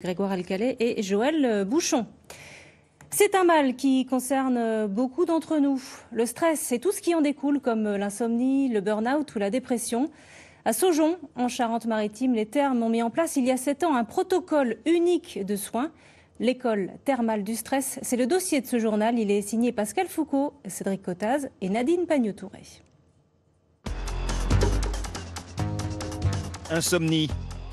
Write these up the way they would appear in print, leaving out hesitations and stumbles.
Grégoire Alcalet et Joël Bouchon. C'est un mal qui concerne beaucoup d'entre nous. Le stress et tout ce qui en découle, comme l'insomnie, le burn-out ou la dépression. À Saujon, en Charente-Maritime, les thermes ont mis en place il y a 7 ans un protocole unique de soins. L'école thermale du stress, c'est le dossier de ce journal. Il est signé Pascal Foucault, Cédric Cottaz et Nadine Pagnot-Touré. Insomnie,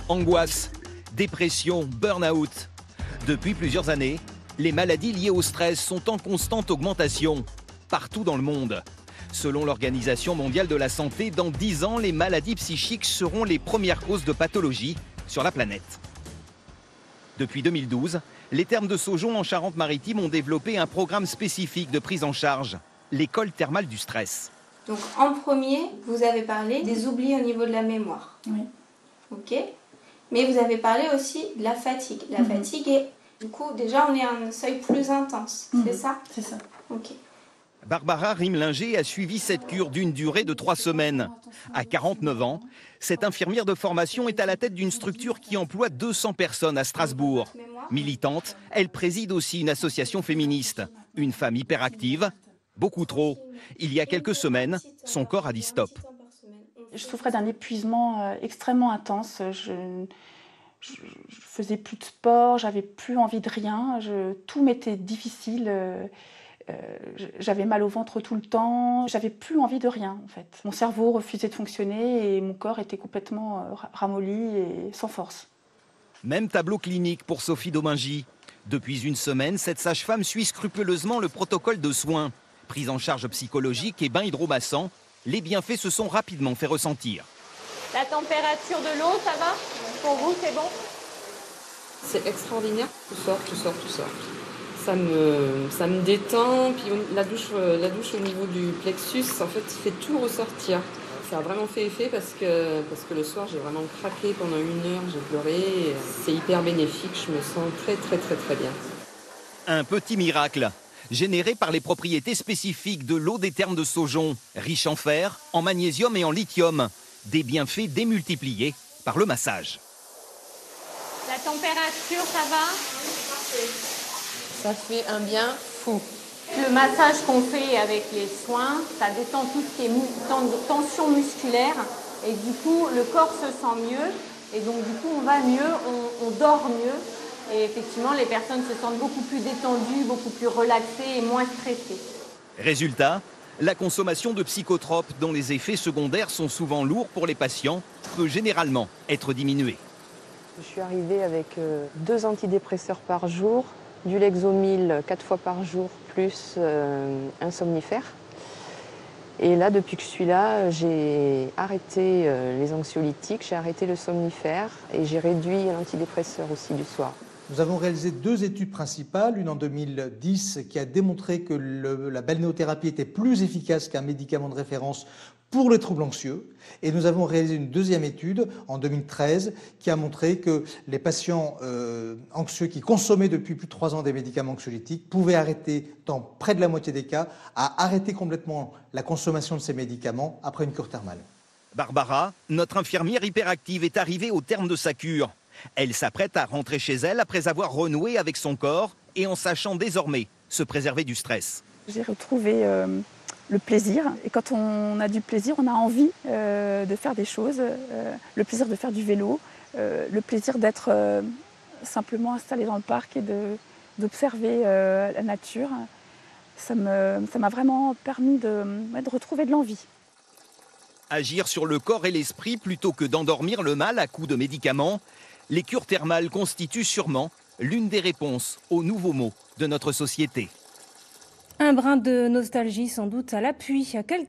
angoisse, dépression, burn-out. Depuis plusieurs années, les maladies liées au stress sont en constante augmentation, partout dans le monde. Selon l'Organisation mondiale de la santé, dans 10 ans, les maladies psychiques seront les premières causes de pathologie sur la planète. Depuis 2012, les thermes de Saujon en Charente-Maritime ont développé un programme spécifique de prise en charge, l'école thermale du stress. Donc en premier, vous avez parlé des oublis au niveau de la mémoire. Oui. Ok. Mais vous avez parlé aussi de la fatigue. La fatigue est, du coup, déjà on est à un seuil plus intense, c'est ça? C'est ça. Ok. Barbara Rimlinger a suivi cette cure d'une durée de 3 semaines. À 49 ans, cette infirmière de formation est à la tête d'une structure qui emploie 200 personnes à Strasbourg. Militante, elle préside aussi une association féministe. Une femme hyperactive, beaucoup trop. Il y a quelques semaines, son corps a dit stop. Je souffrais d'un épuisement extrêmement intense. Je faisais plus de sport, j'avais plus envie de rien. Tout m'était difficile. J'avais mal au ventre tout le temps. J'avais plus envie de rien en fait. Mon cerveau refusait de fonctionner et mon corps était complètement ramolli et sans force. Même tableau clinique pour Sophie Domingy. Depuis une semaine, cette sage-femme suit scrupuleusement le protocole de soins. Prise en charge psychologique et bain hydromassant, les bienfaits se sont rapidement fait ressentir. La température de l'eau, ça va? Pour vous, c'est bon? C'est extraordinaire. Tout sort, tout sort, tout sort. Ça me détend. Puis la douche au niveau du plexus, en fait, il fait tout ressortir. Ça a vraiment fait effet parce que le soir, j'ai vraiment craqué pendant 1 heure, j'ai pleuré. C'est hyper bénéfique, je me sens très, très, très, très bien. Un petit miracle, généré par les propriétés spécifiques de l'eau des thermes de Saujon, riche en fer, en magnésium et en lithium. Des bienfaits démultipliés par le massage. La température, ça va? Ça fait un bien fou. Le massage qu'on fait avec les soins, ça détend tout ce qui est tension musculaire. Et du coup, le corps se sent mieux. Et donc, du coup, on va mieux, on dort mieux. Et effectivement, les personnes se sentent beaucoup plus détendues, beaucoup plus relaxées et moins stressées. Résultat, la consommation de psychotropes dont les effets secondaires sont souvent lourds pour les patients peut généralement être diminuée. Je suis arrivée avec 2 antidépresseurs par jour, du Lexomil 4 fois par jour, plus un somnifère. Et là, depuis que je suis là, j'ai arrêté les anxiolytiques, j'ai arrêté le somnifère et j'ai réduit l'antidépresseur aussi du soir. Nous avons réalisé 2 études principales, une en 2010 qui a démontré que la balnéothérapie était plus efficace qu'un médicament de référence pour les troubles anxieux. Et nous avons réalisé une 2e étude en 2013 qui a montré que les patients anxieux qui consommaient depuis plus de 3 ans des médicaments anxiolytiques pouvaient arrêter, dans près de la moitié des cas, à arrêter complètement la consommation de ces médicaments après une cure thermale. Barbara, notre infirmière hyperactive, est arrivée au terme de sa cure. Elle s'apprête à rentrer chez elle après avoir renoué avec son corps et en sachant désormais se préserver du stress. J'ai retrouvé le plaisir. Et quand on a du plaisir, on a envie de faire des choses. Le plaisir de faire du vélo, le plaisir d'être simplement installé dans le parc et d'observer la nature. Ça m'a vraiment permis de retrouver de l'envie. Agir sur le corps et l'esprit plutôt que d'endormir le mal à coups de médicaments, les cures thermales constituent sûrement l'une des réponses aux nouveaux maux de notre société. Un brin de nostalgie sans doute à l'appui.